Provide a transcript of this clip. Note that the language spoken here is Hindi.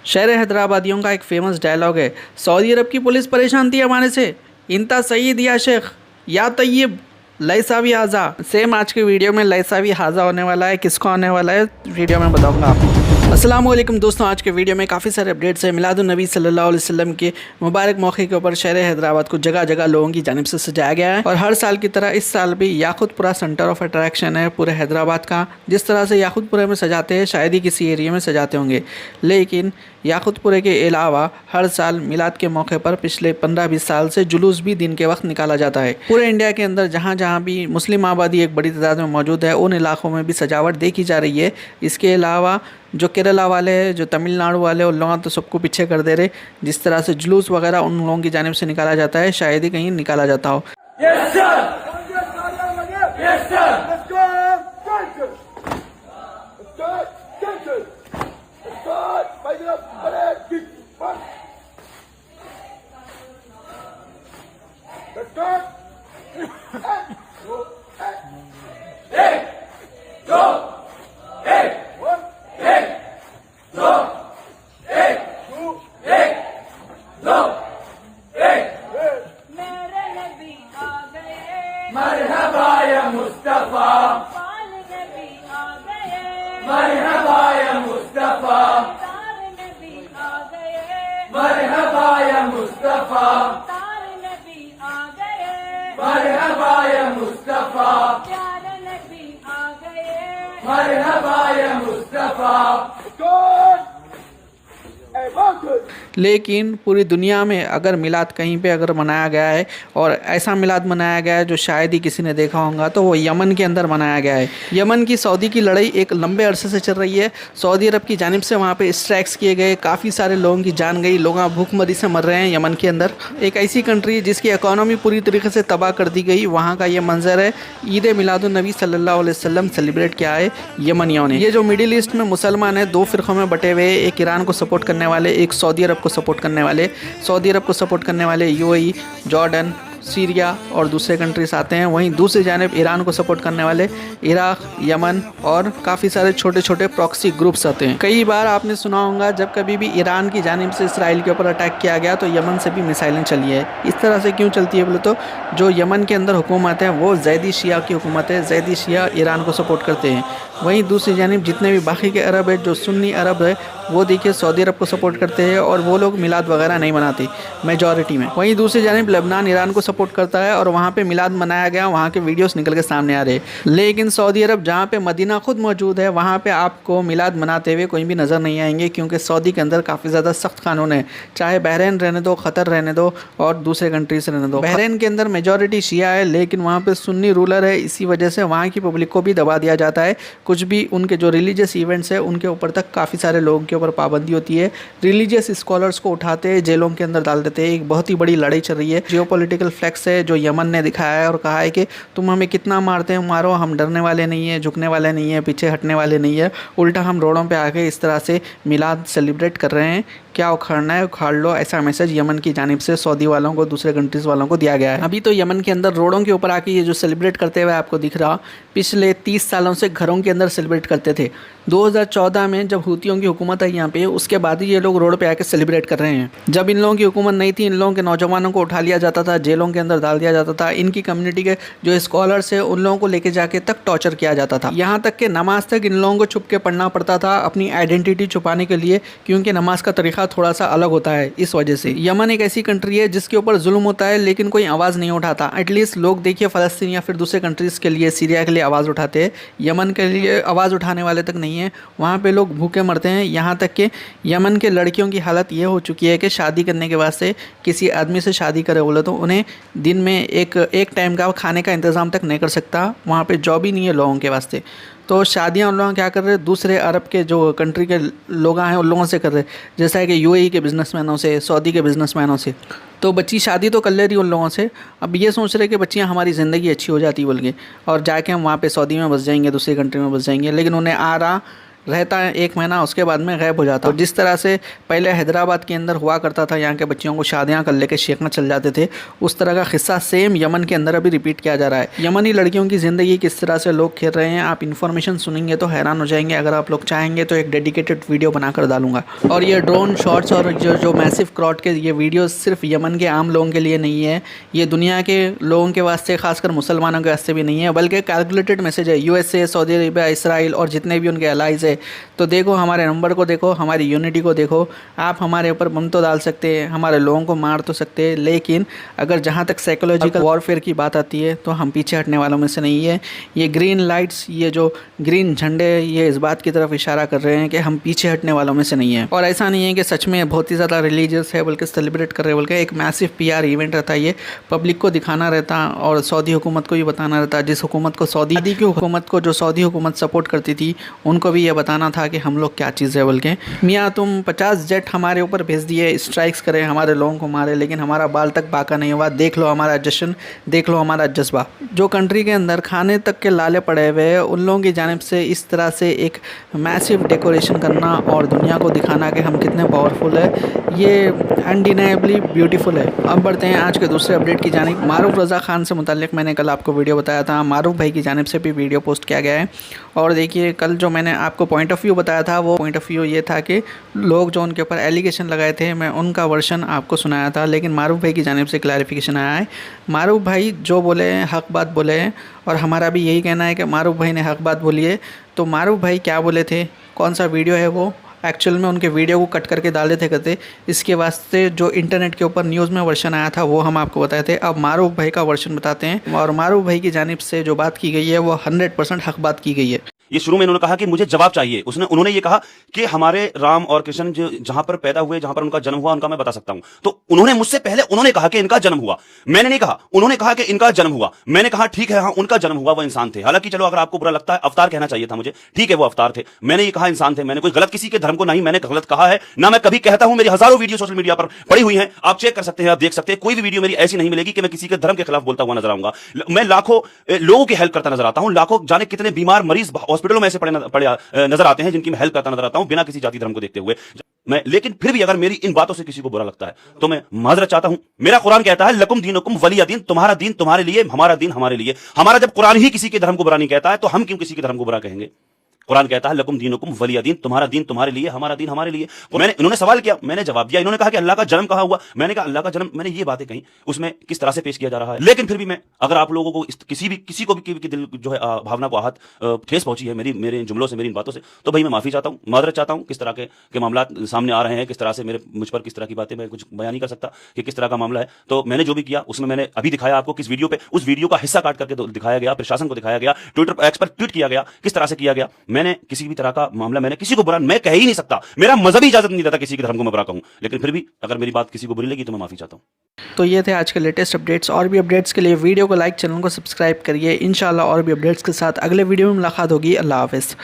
शहर हैदराबादियों का एक फेमस डायलॉग है, सऊदी अरब की पुलिस परेशान थी हमारे से, इंता सईद या शेख या तैयब लैसावी हाजा। सेम आज के वीडियो में लैसावी हाजा होने वाला है, किसको आने वाला है वीडियो में बताऊंगा आपको। अस्सलाम वालेकुम दोस्तों, आज के वीडियो में काफ़ी सारे अपडेट्स हैं। मिलादुन नबी सल्लल्लाहु अलैहि वसल्लम के मुबारक मौके के ऊपर शहर हैदराबाद को जगह जगह लोगों की जानिब से सजाया गया है और हर साल की तरह इस साल भी याकुतपुरा सेंटर ऑफ अट्रैक्शन है पूरे हैदराबाद का। जिस तरह से याकुतपुरे में सजाते हैं शायद ही किसी एरिया में सजाते होंगे, लेकिन याकुतपुरे के अलावा हर साल मिलाद के मौके पर पिछले 15-20 साल से जुलूस भी दिन के वक्त निकाला जाता है। पूरे इंडिया के अंदर जहाँ जहाँ भी मुस्लिम आबादी एक बड़ी तादाद में मौजूद है उन इलाकों में भी सजावट देखी जा रही है। इसके अलावा जो केरला वाले हैं, जो तमिलनाडु वाले, उन लोगों तो सबको पीछे कर दे रहे। जिस तरह से जुलूस वगैरह उन लोगों की जानिब से निकाला जाता है शायद ही कहीं निकाला जाता हो। Yes, sir. Yes, sir. Let's go. Let's go. मरहबा या मुस्तफा, मरहबा या मुस्तफा, मरहबा या मुस्तफा, मरहबा या मुस्तफा, मरहबा या मुस्तफा। लेकिन पूरी दुनिया में अगर मिलाद कहीं पे अगर मनाया गया है और ऐसा मिलाद मनाया गया है जो शायद ही किसी ने देखा होगा तो वो यमन के अंदर मनाया गया है। यमन की सऊदी की लड़ाई एक लंबे अरसे से चल रही है। सऊदी अरब की जानिब से वहाँ पे स्ट्राइक्स किए गए, काफ़ी सारे लोगों की जान गई, लोग भूखमरी से मर रहे हैं यमन के अंदर। एक ऐसी कंट्री जिसकी इकॉनमी पूरी तरीके से तबाह कर दी गई, वहाँ का ये मंजर है। ईद मिलादुन नबी सल्लल्लाहु अलैहि वसल्लम सेलिब्रेट किया है यमनियों ने। ये जो मिडिल ईस्ट में मुसलमान है, दो फिरकों में बटे हुए, एक ईरान को सपोर्ट करने वाले, एक सऊदी अरब को सपोर्ट करने वाले। सऊदी अरब को सपोर्ट करने वाले यूएई, जॉर्डन, सीरिया और दूसरे कंट्रीज आते हैं। वहीं दूसरी जानिब ईरान को सपोर्ट करने वाले इराक, यमन और काफ़ी सारे छोटे छोटे प्रॉक्सी ग्रुप्स आते हैं। कई बार आपने सुना होगा जब कभी भी ईरान की जानिब से इसराइल के ऊपर अटैक किया गया तो यमन से भी मिसाइलें चली है। इस तरह से क्यों चलती है बोले तो जो यमन के अंदर हुकूमत है वो जैदी शिया की हुकूमत है। जैदी शिया ईरान को सपोर्ट करते हैं। वहीं दूसरी जानिब जितने भी बाकी के अरब है, जो सुन्नी अरब है, वो देखिए सऊदी अरब को सपोर्ट करते हैं और वो लोग मिलाद वगैरह नहीं मनाते मेजॉरिटी में। वहीं दूसरी जानिब लेबनान ईरान को सपोर्ट करता है और वहाँ पे मिलाद मनाया गया, वहाँ के वीडियोस निकल के सामने आ रहे। लेकिन सऊदी अरब जहाँ पे मदीना खुद मौजूद है वहाँ पे आपको मिलाद मनाते हुए कोई भी नज़र नहीं आएंगे, क्योंकि सऊदी के अंदर काफ़ी ज़्यादा सख्त कानून है। चाहे बहरीन रहने दो, क़तर रहने दो और दूसरे कंट्रीज रहने दो। बहरीन के अंदर मेजॉरिटी शिया है लेकिन वहाँ पर सुन्नी रूलर है, इसी वजह से वहाँ की पब्लिक को भी दबा दिया जाता है। कुछ भी उनके जो रिलीजियस इवेंट्स है उनके ऊपर तक काफ़ी सारे लोगों के ऊपर पाबंदी होती है। रिलीजियस स्कॉलर्स को उठाते हैं, जेलों के अंदर डाल देते हैं। एक बहुत ही बड़ी लड़ाई चल रही है। जियोपॉलिटिकल फ्लेक्स है जो यमन ने दिखाया है और कहा है कि तुम हमें कितना मारते हो मारो, हम डरने वाले नहीं है, झुकने वाले नहीं है, पीछे हटने वाले नहीं है। उल्टा हम रोडों पे आके इस तरह से मिलाद सेलिब्रेट कर रहे हैं। क्या उखाड़ना है उखाड़ लो, ऐसा मैसेज यमन की जानिब से सऊदी वालों को, दूसरे कंट्रीज वालों को दिया गया है। अभी तो यमन के अंदर रोडों के ऊपर आके ये जो सेलिब्रेट करते हुए आपको दिख रहा, पिछले 30 सालों से घरों के अंदर सेलिब्रेट करते थे। 2014 में जब हुतियों की हुकूमत आई यहाँ पे, उसके बाद ही ये लोग रोड पे आके सेलिब्रेट कर रहे हैं। जब इन लोगों की हुकूमत नहीं थी, इन लोगों के नौजवानों को उठा लिया जाता था, जेलों के अंदर डाल दिया जाता था। इनकी कम्युनिटी के जो स्कॉलर्स है उन लोगों को लेके जाके तक टॉर्चर किया जाता था। यहाँ तक कि नमाज तक इन लोगों को छुप के पढ़ना पड़ता था अपनी आइडेंटिटी छुपाने के लिए, क्योंकि नमाज का तरीका थोड़ा सा अलग होता है। इस वजह से यमन एक ऐसी कंट्री है जिसके ऊपर जुल्म होता है लेकिन कोई आवाज़ नहीं उठाता। एटलीस्ट लोग देखिए फ़लस्तीन या फिर दूसरे कंट्रीज़ के लिए, सीरिया के लिए आवाज़ उठाते हैं, यमन के लिए आवाज़ उठाने वाले तक नहीं है। वहाँ पे लोग भूखे मरते हैं। यहाँ तक कि यमन के लड़कियों की हालत ये हो चुकी है कि शादी करने के वास्ते किसी आदमी से शादी करे बोले तो उन्हें दिन में एक टाइम का खाने का इंतज़ाम तक नहीं कर सकता। वहाँ पे जॉब ही नहीं है लोगों के वास्ते। तो शादियाँ उन लोग क्या कर रहे हैं, दूसरे अरब के जो कंट्री के लोग हैं उन लोगों से कर रहे हैं, जैसा है कि यूएई के बिज़नेसमैनों से, सऊदी के बिज़नेसमैनों से। तो बच्ची शादी तो कर ले रही उन लोगों से, अब ये सोच रहे कि बच्चियाँ हमारी ज़िंदगी अच्छी हो जाती बोल के और जाके हम वहाँ पे सऊदी में बस जाएंगे, दूसरी कंट्री में बस जाएंगे। लेकिन उन्हें आ रहा रहता है 1 महीना, उसके बाद में गायब हो जाता है। और जिस तरह से पहले हैदराबाद के अंदर हुआ करता था, यहाँ के बच्चियों को शादियाँ कर लेके शेखना चल जाते थे, उस तरह का किस्सा सेम यमन के अंदर अभी रिपीट किया जा रहा है। यमनी लड़कियों की ज़िंदगी किस तरह से लोग खेल रहे हैं, आप इन्फॉर्मेशन सुनेंगे तो हैरान हो जाएंगे। अगर आप लोग चाहेंगे तो एक डेडिकेटेड वीडियो बनाकर डालूंगा। और ये ड्रोन शॉट्स और जो मैसिव क्रॉड के ये वीडियोस सिर्फ यमन के आम लोगों के लिए नहीं है, ये दुनिया के लोगों के वास्ते, खासकर मुसलमानों के वास्ते भी नहीं है, बल्कि कैलकुलेटेड मैसेज है। यूएसए, सऊदी अरेबिया, इसराइल और जितने भी उनके अलाइज है, तो देखो हमारे नंबर को, देखो हमारी यूनिटी को, देखो आप हमारे ऊपर बम तो डाल सकते हैं, हमारे लोगों को मार तो सकते हैं, लेकिन अगर जहाँ तक साइकोलॉजिकल वॉरफेयर की बात आती है तो हम पीछे हटने वालों में से नहीं है। ये ग्रीन लाइट्स, ये जो ग्रीन झंडे, ये इस बात की तरफ इशारा कर रहे हैं कि हम पीछे हटने वालों में से नहीं है। और ऐसा नहीं है कि सच में बहुत ही ज़्यादा रिलीजियस है बल्कि सेलिब्रेट कर रहे हैं, बल्कि एक मैसिव पीआर इवेंट रहता है। ये पब्लिक को दिखाना रहता और सऊदी हुकूमत को भी बताना रहता। जिस हुकूमत को सऊदी की हुकूमत को जो सऊदी हुकूमत सपोर्ट करती थी, उनको भी ये बताना था कि हम लोग क्या चीज़ है। बल्कि मियाँ तुम 50 जेट हमारे ऊपर भेज दिए, स्ट्राइक्स करें, हमारे लोगों को मारे, लेकिन हमारा बाल तक बाका नहीं हुआ। देख लो हमारा जश्न, देख लो हमारा जज्बा। जो कंट्री के अंदर खाने तक के लाले पड़े हुए हैं, उन लोगों की जानिब से इस तरह से एक मैसिव डेकोरेशन करना और दुनिया को दिखाना कि हम कितने पावरफुल है, ये अनडिनाइबली ब्यूटीफुल है। अब बढ़ते हैं आज के दूसरे अपडेट की जानिब। मारूफ रज़ा खान से मुताल्लिक मैंने कल आपको वीडियो बताया था, मारूफ भाई की जानिब से भी वीडियो पोस्ट किया गया है। और देखिए कल जो मैंने आपको पॉइंट ऑफ व्यू बताया था, वो पॉइंट ऑफ व्यू ये था कि लोग जो उनके ऊपर एलिगेशन लगाए थे, मैं उनका वर्शन आपको सुनाया था, लेकिन मारूफ भाई की जानिब से क्लैरिफिकेशन आया है। मारूफ भाई जो बोले हैं हक़ बात बोले हैं, और हमारा भी यही कहना है कि मारूफ भाई ने हक़ बात बोली है। तो मारूफ भाई क्या बोले थे, कौन सा वीडियो है वो, एक्चुअल में उनके वीडियो को कट करके डाल देते करते, इसके वास्ते जो इंटरनेट के ऊपर न्यूज़ में वर्शन आया था वो हम आपको बताए थे। अब मारूफ भाई का वर्शन बताते हैं, और मारूफ भाई की जानिब से जो बात की गई है वो 100% हक़ बात की गई है। ये शुरू में इन्होंने कहा कि मुझे जवाब चाहिए। उन्होंने ये कहा कि हमारे राम और कृष्ण जो जहां पर पैदा हुए, जहां पर उनका जन्म हुआ, उनका मैं बता सकता हूं। तो उन्होंने मुझसे पहले उन्होंने कहा कि इनका जन्म हुआ, मैंने नहीं कहा। उन्होंने कहा कि इनका जन्म हुआ, मैंने कहा ठीक है, हाँ उनका जन्म हुआ, वो इंसान थे। हालांकि चलो अगर आपको बुरा लगता है, अवतार कहना चाहिए था मुझे, ठीक है वो अवतार थे, मैंने ये कहा इंसान थे। मैंने कोई गलत किसी के धर्म को नहीं मैंने गलत कहा है, ना मैं कभी कहता हूं। मेरी हजारों वीडियो सोशल मीडिया पर पड़ी हुई हैं, आप चेक कर सकते हैं, आप देख सकते हैं। कोई भी वीडियो मेरी ऐसी नहीं मिलेगी कि मैं किसी के धर्म के खिलाफ बोलता हुआ नजर आऊंगा। मैं लाखों लोगों की हेल्प करता नजर आता हूं, लाखों जाने कितने बीमार मरीज हॉस्पिटलों में ऐसे पड़े नजर आते हैं जिनकी मैं हेल्प करता नजर आता हूं, बिना किसी जाति धर्म को देखते हुए। मैं लेकिन फिर भी अगर मेरी इन बातों से किसी को बुरा लगता है तो मैं माजरत चाहता हूं। मेरा कुरान कहता है लकुम दीनुकुम वलिया दीन, तुम्हारा दीन तुम्हारे लिए, हमारा दीन हमारे लिए। हमारा जब कुरान ही किसी के धर्म को बुरा नहीं कहता है तो हम क्यों किसी के धर्म को बुरा कहेंगे। कुरान कहता है लकुम दीनुकुम वलिया दीन, तुम्हारा दीन तुम्हारे लिए, हमारा दीन हमारे लिए। इन्होंने सवाल किया, मैंने जवाब दिया। इन्होंने कहा कि अल्लाह का जन्म कहाँ हुआ, मैंने कहा अल्लाह का जन्म, मैंने ये बातें कही, उसमें किस तरह से पेश किया जा रहा है। लेकिन फिर भी मैं, अगर आप लोगों को किसी को भी दिल जो है भावना को आहत ठेस पहुंची है मेरे इन जुमलों से, मेरी इन बातों से, तो भाई मैं माफी चाहता हूं, मादरत चाहता हूं। किस तरह के मामला सामने आ रहे हैं, किस तरह से मुझ पर किस तरह की बातें, मैं कुछ बयान नहीं कर सकता कि किस तरह का मामला है। तो मैंने जो भी किया उसमें मैंने अभी दिखाया आपको, किस वीडियो पे, उस वीडियो का हिस्सा काट करके दिखाया गया, प्रशासन को दिखाया गया, ट्विटर एक्स पर ट्वीट किया गया, किस तरह से किया गया। मैंने किसी भी तरह का मामला, मैंने किसी को बुरा मैं कह ही नहीं सकता, मेरा मजहबी इजाजत नहीं देता किसी के धर्म को मैं बुरा कहूं। लेकिन फिर भी अगर मेरी बात किसी को बुरी लगी तो मैं माफी चाहता हूं। तो ये थे आज के लेटेस्ट अपडेट्स। और भी अपडेट्स के लिए वीडियो को लाइक, चैनल को सब्सक्राइब करिए। इंशाल्लाह और भी अपडेट्स के साथ अगले वीडियो में मुलाकात होगी। अल्लाह हाफिज़।